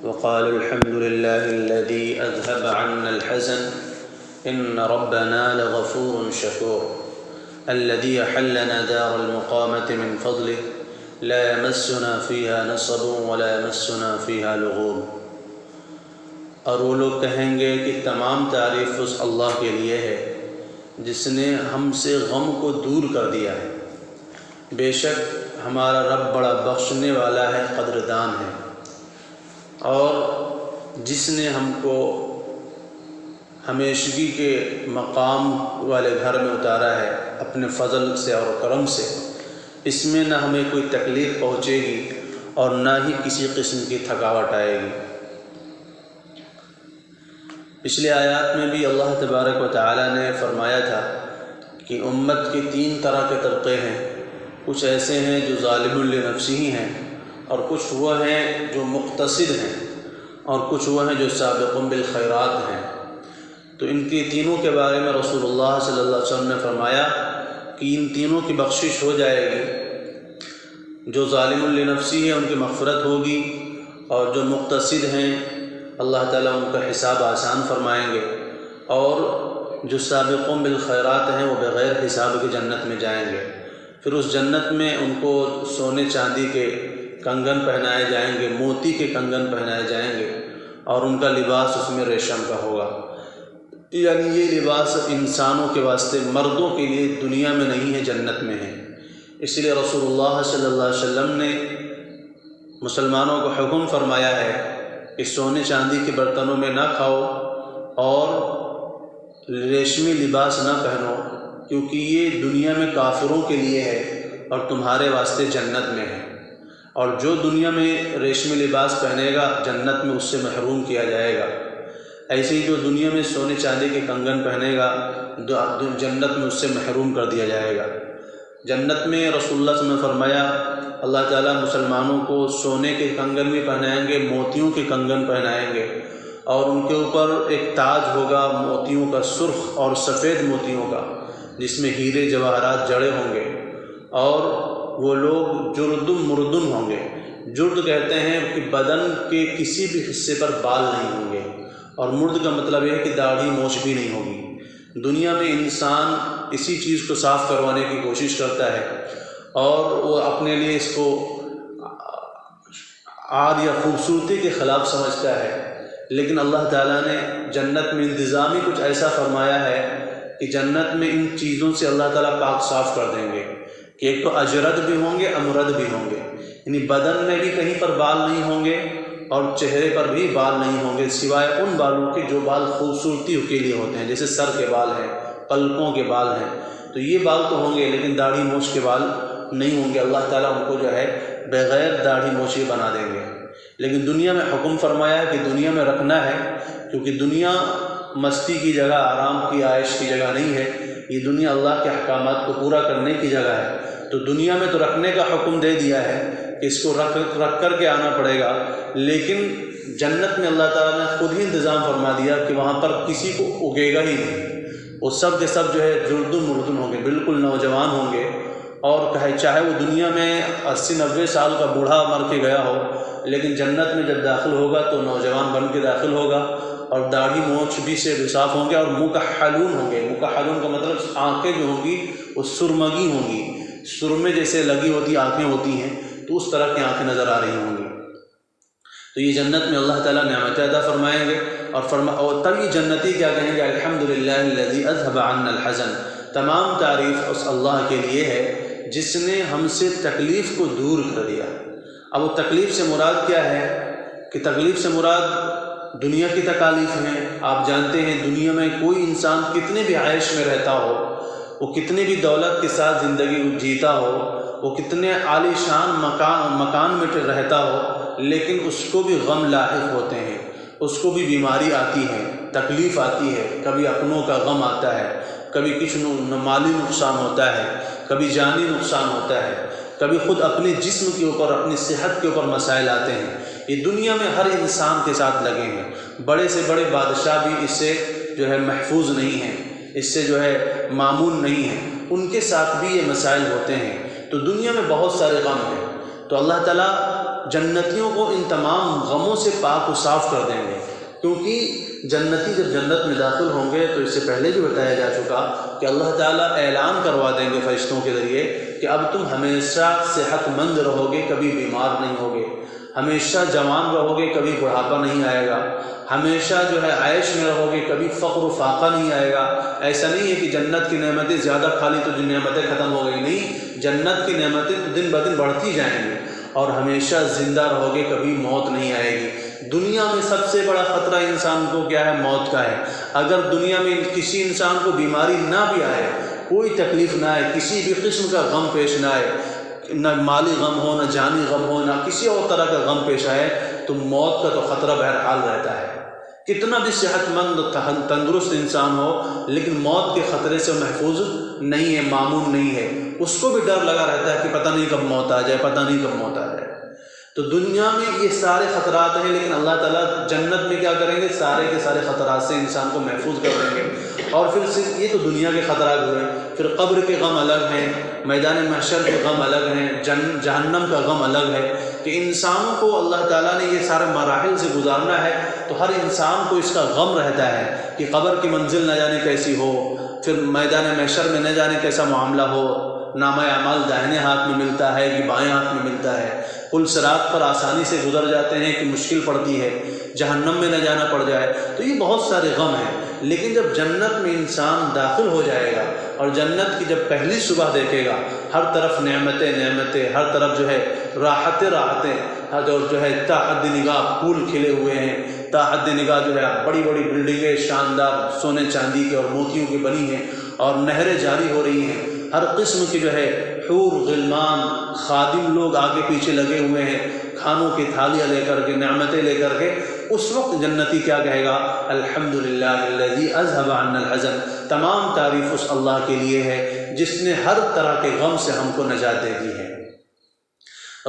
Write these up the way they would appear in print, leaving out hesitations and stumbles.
وقال الحمد لله الذي أذهب عنا الحزن إن ربنا لغفور شكور الذي أحلنا دار المقامة من فضله لا يمسنا فيها نصب ولا يمسنا فيها لغوب۔ اور وہ لوگ کہیں گے کہ تمام تعریف اس اللہ کے لیے ہے جس نے ہم سے غم کو دور کر دیا ہے۔ بے شک ہمارا رب بڑا بخشنے والا ہے، قدردان ہے، اور جس نے ہم کو ہمیشگی کے مقام والے گھر میں اتارا ہے اپنے فضل سے اور کرم سے، اس میں نہ ہمیں کوئی تکلیف پہنچے گی اور نہ ہی کسی قسم کی تھکاوٹ آئے گی۔ پچھلے آیات میں بھی اللہ تبارک و تعالی نے فرمایا تھا کہ امت کے 3 طرح کے طبقے ہیں۔ کچھ ایسے ہیں جو ظالم لنفسہ ہیں، اور کچھ وہ ہیں جو مقتصد ہیں، اور کچھ وہ ہیں جو سابق بالخیرات ہیں۔ تو ان کے تینوں کے بارے میں رسول اللہ صلی اللہ علیہ وسلم نے فرمایا کہ ان تینوں کی بخشش ہو جائے گی۔ جو ظالم لنفسہ ہے ان کی مغفرت ہوگی، اور جو مقتصد ہیں اللہ تعالیٰ ان کا حساب آسان فرمائیں گے، اور جو سابقون بالخیرات ہیں وہ بغیر حساب کے جنت میں جائیں گے۔ پھر اس جنت میں ان کو سونے چاندی کے کنگن پہنائے جائیں گے، موتی کے کنگن پہنائے جائیں گے، اور ان کا لباس اس میں ریشم کا ہوگا۔ یعنی یہ لباس انسانوں کے واسطے، مردوں کے لیے دنیا میں نہیں ہے، جنت میں ہے۔ اس لیے رسول اللہ صلی اللہ علیہ وسلم نے مسلمانوں کو حکم فرمایا ہے کہ سونے چاندی کے برتنوں میں نہ کھاؤ اور ریشمی لباس نہ پہنو، کیونکہ یہ دنیا میں کافروں کے لیے ہے اور تمہارے واسطے جنت میں ہے۔ اور جو دنیا میں ریشمی لباس پہنے گا جنت میں اس سے محروم کیا جائے گا۔ ایسے ہی جو دنیا میں سونے چاندی کے کنگن پہنے گا جنت میں اس سے محروم کر دیا جائے گا۔ جنت میں رسول اللہ صلی اللہ علیہ وسلم نے فرمایا اللہ تعالیٰ مسلمانوں کو سونے کے کنگن بھی پہنائیں گے، موتیوں کے کنگن پہنائیں گے، اور ان کے اوپر ایک تاج ہوگا موتیوں کا، سرخ اور سفید موتیوں کا، جس میں ہیرے جواہرات جڑے ہوں گے، اور وہ لوگ جردم مردن ہوں گے۔ جرد کہتے ہیں کہ بدن کے کسی بھی حصے پر بال نہیں ہوں گے، اور مرد کا مطلب یہ ہے کہ داڑھی موچھ بھی نہیں ہوگی۔ دنیا میں انسان اسی چیز کو صاف کروانے کی کوشش کرتا ہے، اور وہ اپنے لیے اس کو عار یا خوبصورتی کے خلاف سمجھتا ہے، لیکن اللہ تعالیٰ نے جنت میں انتظامی کچھ ایسا فرمایا ہے کہ جنت میں ان چیزوں سے اللہ تعالیٰ پاک صاف کر دیں گے کہ ایک تو اجرد بھی ہوں گے، امرد بھی ہوں گے، یعنی بدن میں بھی کہیں پر بال نہیں ہوں گے اور چہرے پر بھی بال نہیں ہوں گے، سوائے ان بالوں کے جو بال خوبصورتی کے لیے ہوتے ہیں، جیسے سر کے بال ہیں، پلکوں کے بال ہیں، تو یہ بال تو ہوں گے لیکن داڑھی موچھ کے بال نہیں ہوں گے۔ اللہ تعالیٰ ان کو جو ہے بغیر داڑھی موچھے بنا دیں گے۔ لیکن دنیا میں حکم فرمایا ہے کہ دنیا میں رکھنا ہے، کیونکہ دنیا مستی کی جگہ، آرام کی، عائش کی جگہ نہیں ہے، یہ دنیا اللہ کے احکامات کو پورا کرنے کی جگہ ہے۔ تو دنیا میں تو رکھنے کا حکم دے دیا ہے کہ اس کو رکھ کر کے آنا پڑے گا، لیکن جنت میں اللہ تعالیٰ نے خود ہی انتظام فرما دیا کہ وہاں پر کسی کو اگے گا ہی نہیں، وہ سب کے سب جو ہے جردن مردن ہوں گے، بالکل نوجوان ہوں گے، اور چاہے وہ دنیا میں 80-90 سال کا بوڑھا مر کے گیا ہو، لیکن جنت میں جب داخل ہوگا تو نوجوان بن کے داخل ہوگا، اور داڑھی مونچھ بھی سے صاف ہوں گے، اور مکحلون ہوں گے۔ مکحلون کا مطلب آنکھیں جو ہوں گی وہ سرمگی ہوں گی، سرمے جیسے لگی ہوتی آنکھیں ہوتی ہیں، تو اس طرح کی آنکھیں نظر آ رہی ہوں گی۔ تو یہ جنت میں اللہ تعالیٰ نعمت عطا فرمائیں گے، اور تب یہ جنتی کیا کہیں گے؟ الحمدللہ الذی اذھب عنا الحزن، تمام تعریف اس اللہ کے لیے ہے جس نے ہم سے تکلیف کو دور کر دیا۔ اب وہ تکلیف سے مراد کیا ہے؟ کہ تکلیف سے مراد دنیا کی تکالیف ہیں۔ آپ جانتے ہیں دنیا میں کوئی انسان کتنے بھی عیش میں رہتا ہو، وہ کتنے بھی دولت کے ساتھ زندگی جیتا ہو، وہ کتنے عالی شان مکان میں رہتا ہو، لیکن اس کو بھی غم لاحق ہوتے ہیں، اس کو بھی بیماری آتی ہے، تکلیف آتی ہے، کبھی اپنوں کا غم آتا ہے، کبھی کچھ مالی نقصان ہوتا ہے، کبھی جانی نقصان ہوتا ہے، کبھی خود اپنے جسم کے اوپر، اپنی صحت کے اوپر مسائل آتے ہیں۔ یہ دنیا میں ہر انسان کے ساتھ لگے ہیں، بڑے سے بڑے بادشاہ بھی اس سے جو ہے محفوظ نہیں ہیں، اس سے جو ہے معمون نہیں ہیں، ان کے ساتھ بھی یہ مسائل ہوتے ہیں۔ تو دنیا میں بہت سارے غم ہیں، تو اللہ تعالیٰ جنتیوں کو ان تمام غموں سے پاک و صاف کر دیں گے، کیونکہ جنتی جب جنت میں داخل ہوں گے تو اس سے پہلے بھی بتایا جا چکا کہ اللہ تعالیٰ اعلان کروا دیں گے فرشتوں کے ذریعے کہ اب تم ہمیشہ صحت مند رہو گے، کبھی بیمار نہیں ہوگے، ہمیشہ جوان رہو گے، کبھی بڑھاپا نہیں آئے گا، ہمیشہ جو ہے عیش میں رہو گے، کبھی فقر و فاقہ نہیں آئے گا۔ ایسا نہیں ہے کہ جنت کی نعمتیں زیادہ کھا لی تو جو نعمتیں ختم ہو گئی، نہیں، جنت کی نعمتیں تو دن بدن بڑھتی جائیں گی اور ہمیشہ زندہ رہو گے، کبھی موت نہیں آئے گی۔ دنیا میں سب سے بڑا خطرہ انسان کو کیا ہے؟ موت کا ہے۔ اگر دنیا میں کسی انسان کو بیماری نہ بھی آئے، کوئی تکلیف نہ آئے، کسی بھی قسم کا غم پیش نہ آئے، نہ مالی غم ہو، نہ جانی غم ہو، نہ کسی اور طرح کا غم پیش آئے، تو موت کا تو خطرہ بہرحال رہتا ہے۔ کتنا بھی صحت مند تندرست انسان ہو، لیکن موت کے خطرے سے محفوظ نہیں ہے، معمون نہیں ہے، اس کو بھی ڈر لگا رہتا ہے کہ پتہ نہیں کب موت آ جائے، پتہ نہیں کب موت آ جائے۔ تو دنیا میں یہ سارے خطرات ہیں، لیکن اللہ تعالیٰ جنت میں کیا کریں گے؟ سارے کے سارے خطرات سے انسان کو محفوظ کر دیں گے۔ اور پھر صرف یہ تو دنیا کے خطرات ہوئے، پھر قبر کے غم الگ ہیں، میدان محشر کے غم الگ ہیں، جہنم کا غم الگ ہے، کہ انسانوں کو اللہ تعالیٰ نے یہ سارے مراحل سے گزارنا ہے، تو ہر انسان کو اس کا غم رہتا ہے کہ قبر کی منزل نہ جانے کیسی ہو، پھر میدان محشر میں نہ جانے کیسا معاملہ ہو، نامہ اعمال داہنے ہاتھ میں ملتا ہے کہ بائیں ہاتھ میں ملتا ہے، پل صراط پر آسانی سے گزر جاتے ہیں کہ مشکل پڑتی ہے، جہنم میں نہ جانا پڑ جائے، تو یہ بہت سارے غم ہیں۔ لیکن جب جنت میں انسان داخل ہو جائے گا اور جنت کی جب پہلی صبح دیکھے گا، ہر طرف نعمتیں نعمتیں، ہر طرف جو ہے راحتیں راحتیں، اور جو ہے تا حد نگاہ پھول کھلے ہوئے ہیں، تا حد نگاہ جو ہے بڑی بڑی بلڈنگیں شاندار سونے چاندی کے اور موتیوں کی بنی ہیں، اور نہریں جاری ہو رہی ہیں، ہر قسم کی جو ہے حور غلمان خادم لوگ آگے پیچھے لگے ہوئے ہیں، کھانوں کی تھالیاں لے کر کے، نعمتیں لے کر کے، اس وقت جنتی کیا کہے گا؟ الحمدللہ الذی اذھب عنا الحزن، تمام تعریف اس اللہ کے لیے ہے جس نے ہر طرح کے غم سے ہم کو نجات دے دی ہے۔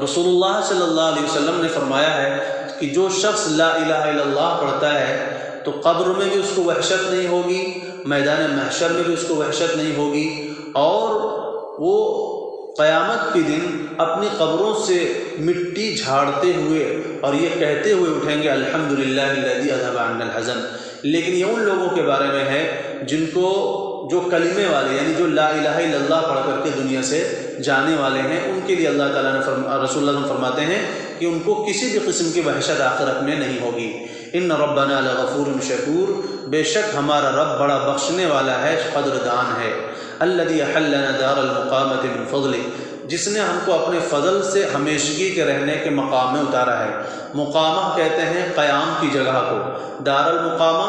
رسول اللہ صلی اللہ علیہ وسلم نے فرمایا ہے کہ جو شخص لا الہ الا اللہ پڑھتا ہے تو قبر میں بھی اس کو وحشت نہیں ہوگی، میدان محشر میں بھی اس کو وحشت نہیں ہوگی، اور وہ قیامت کے دن اپنی قبروں سے مٹی جھاڑتے ہوئے اور یہ کہتے ہوئے اٹھیں گے الحمدللہ الذی اذھب عنا الحزن۔ لیکن یہ ان لوگوں کے بارے میں ہے جن کو، جو کلمے والے، یعنی جو لا الہ الا اللہ پڑھ کر کے دنیا سے جانے والے ہیں، ان کے لیے اللہ تعالیٰ نے رسول اللہ فرماتے ہیں کہ ان کو کسی بھی قسم کی وحشت آخرت میں نہیں ہوگی۔ ان ربنا لغفور شکور، بے شک ہمارا رب بڑا بخشنے والا ہے، قدردان ہے۔ الذی احلنا دار المقامۃ من فضلہ، جس نے ہم کو اپنے فضل سے ہمیشگی کے رہنے کے مقام میں اتارا ہے۔ مقامہ کہتے ہیں قیام کی جگہ کو، دار المقامہ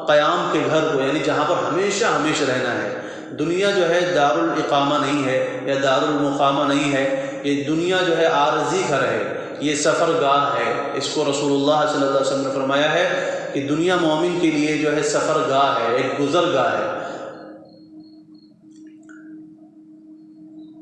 قیام کے گھر کو، یعنی جہاں پر ہمیشہ ہمیشہ رہنا ہے۔ دنیا جو ہے دار الاقامہ نہیں ہے یا دار المقامہ نہیں ہے، یہ دنیا جو ہے عارضی گھر ہے، یہ سفر گاہ ہے۔ اس کو رسول اللہ صلی اللہ علیہ وسلم نے فرمایا ہے کہ دنیا مومن کے لیے جو ہے سفر گاہ ہے، ایک گزر گاہ ہے۔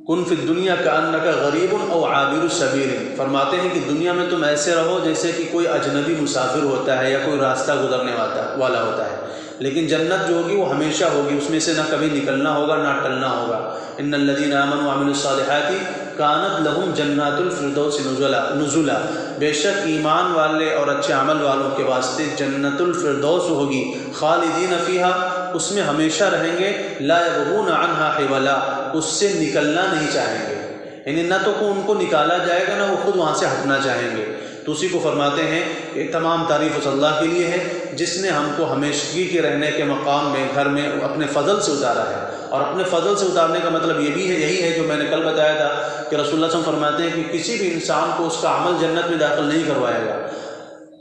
کن فی الدنیا کأنک غریب او عابر سبیل، فرماتے ہیں کہ دنیا میں تم ایسے رہو جیسے کہ کوئی اجنبی مسافر ہوتا ہے یا کوئی راستہ گزرنے والا ہوتا ہے، لیکن جنت جو ہوگی وہ ہمیشہ ہوگی، اس میں سے نہ کبھی نکلنا ہوگا نہ ٹلنا ہوگا۔ ان الذین آمنوا وعملوا الصالحات کانت لہم جنات الفردوس نزلا، بے شک ایمان والے اور اچھے عمل والوں کے واسطے جنت الفردوس ہوگی، خالدین فیہا، اس میں ہمیشہ رہیں گے، لا یبغون عنہا حولا، اس سے نکلنا نہیں چاہیں گے، یعنی نہ تو ان کو نکالا جائے گا نہ وہ خود وہاں سے ہٹنا چاہیں گے۔ تو اسی کو فرماتے ہیں کہ تمام تعریف اس اللہ کے لیے ہے جس نے ہم کو ہمیشگی کے رہنے کے مقام میں، گھر میں اپنے فضل سے اتارا ہے۔ اور اپنے فضل سے اتارنے کا مطلب یہ بھی ہے، یہی ہے جو میں نے کل بتایا تھا کہ رسول اللہ صلی اللہ علیہ وسلم فرماتے ہیں کہ کسی بھی انسان کو اس کا عمل جنت میں داخل نہیں کروائے گا۔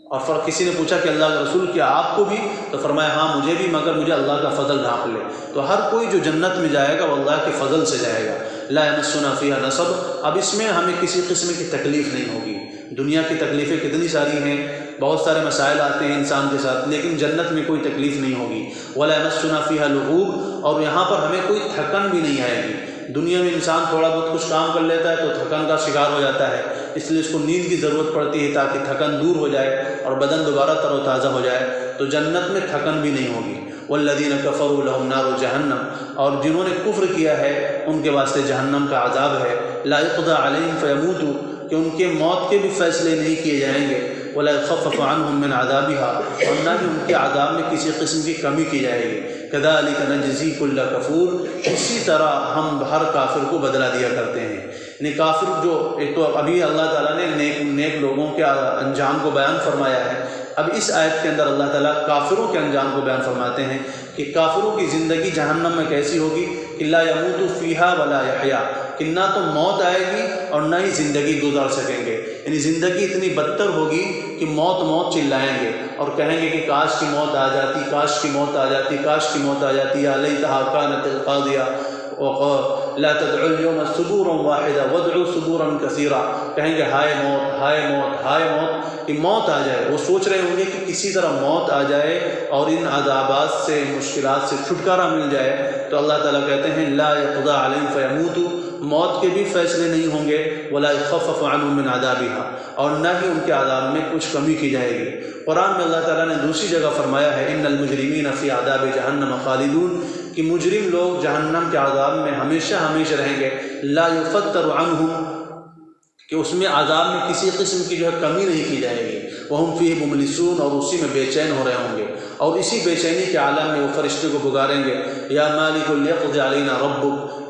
اور کسی نے پوچھا کہ اللہ کے رسول کیا آپ کو بھی؟ تو فرمایا ہاں مجھے بھی، مگر مجھے اللہ کا فضل ڈھانپ لے۔ تو ہر کوئی جو جنت میں جائے گا وہ اللہ کے فضل سے جائے گا۔ لا یمسنا فیہا نصب، اب اس میں ہمیں کسی قسم کی تکلیف نہیں ہوگی۔ دنیا کی تکلیفیں کتنی ساری ہیں، بہت سارے مسائل آتے ہیں انسان کے ساتھ، لیکن جنت میں کوئی تکلیف نہیں ہوگی۔ ولا یمسنا فیہا لغوب، اور یہاں پر ہمیں کوئی تھکن بھی نہیں آئے گی۔ دنیا میں انسان تھوڑا بہت کچھ کام کر لیتا ہے تو تھکن کا شکار ہو جاتا ہے، اس لیے اس کو نیند کی ضرورت پڑتی ہے تاکہ تھکن دور ہو جائے اور بدن دوبارہ تر و تازہ ہو جائے۔ تو جنت میں تھکن بھی نہیں ہوگی۔ والذین کفروا لہم نار جہنم، اور جنہوں نے کفر کیا ہے ان کے واسطے جہنم کا عذاب ہے۔ لا یقضی علیہم فیموتوا، کہ ان کے موت کے بھی فیصلے نہیں کیے جائیں گے، ولا يخفف عنهم من عذابها، اور نہ ہی ان کے عذاب میں کسی قسم کی کمی کی جائے گی۔ كذلك نجزي كل كفور، اسی طرح ہم ہر کافر کو بدلہ دیا کرتے ہیں۔ یعنی کافر جو ایک تو ابھی اللہ تعالیٰ نے نیک لوگوں کے انجام کو بیان فرمایا ہے، اب اس آیت کے اندر اللہ تعالیٰ کافروں کے انجام کو بیان فرماتے ہیں کہ کافروں کی زندگی جہنم میں کیسی ہوگی کہ لا يموت فيها ولا يحيا، کہ نہ تو موت آئے گی اور نہ ہی زندگی گزار سکیں گے۔ یعنی زندگی اتنی بدتر ہوگی کہ موت چلائیں گے اور کہیں گے کہ کاش کی موت آ جاتی، کاش کی موت آ جاتی، کاش کی موت آ جاتی، یا لیتھا کانت القاضیہ، لا تدعوا اليوم ثبورا واحدا وادعوا ثبورا کثیرا، کہیں گے ہائے موت، ہائے موت، ہائے موت، کہ موت آ جائے۔ وہ سوچ رہے ہوں گے کہ کسی طرح موت آ جائے اور ان عذابات سے، مشکلات سے چھٹکارا مل جائے۔ تو اللہ تعالیٰ کہتے ہیں لا يقضى عليهم فيموتوا، موت کے بھی فیصلے نہیں ہوں گے، ولا يخفف عنهم من عذابها، اور نہ ہی ان کے عذاب میں کچھ کمی کی جائے گی۔ قرآن میں اللہ تعالیٰ نے دوسری جگہ فرمایا ہے ان المجرمین فی عذاب جہنم خالدون، کہ مجرم لوگ جہنم کے عذاب میں ہمیشہ ہمیشہ رہیں گے، لا یفتر عنہم، کہ اس میں عذاب میں کسی قسم کی جو ہے کمی نہیں کی جائے گی، وہم فیہ مبلسون، اور اسی میں بے چین ہو رہے ہوں گے، اور اسی بے چینی کے عالم میں وہ فرشتے کو پکاریں گے یا مالک لیقض علینا ربک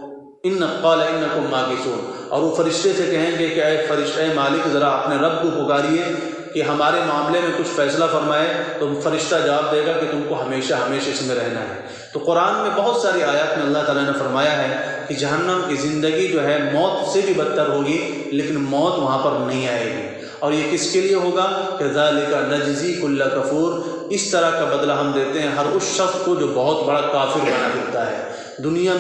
ان قال انکم ماکثون، اور وہ فرشتے سے کہیں گے کہ اے مالک ذرا اپنے رب کو پکاریے کہ ہمارے معاملے میں کچھ فیصلہ فرمائے۔ تو فرشتہ جواب دے گا کہ تم کو ہمیشہ ہمیشہ اس میں رہنا ہے۔ تو قرآن میں بہت ساری آیات میں اللہ تعالیٰ نے فرمایا ہے کہ جہنم کی زندگی جو ہے موت سے بھی بدتر ہوگی، لیکن موت وہاں پر نہیں آئے گی۔ اور یہ کس کے لیے ہوگا؟ كذلك نجزي كل كفور، اس طرح کا بدلہ ہم دیتے ہیں ہر اس شخص کو جو بہت بڑا کافر بنا پھرتا ہے دنیا میں۔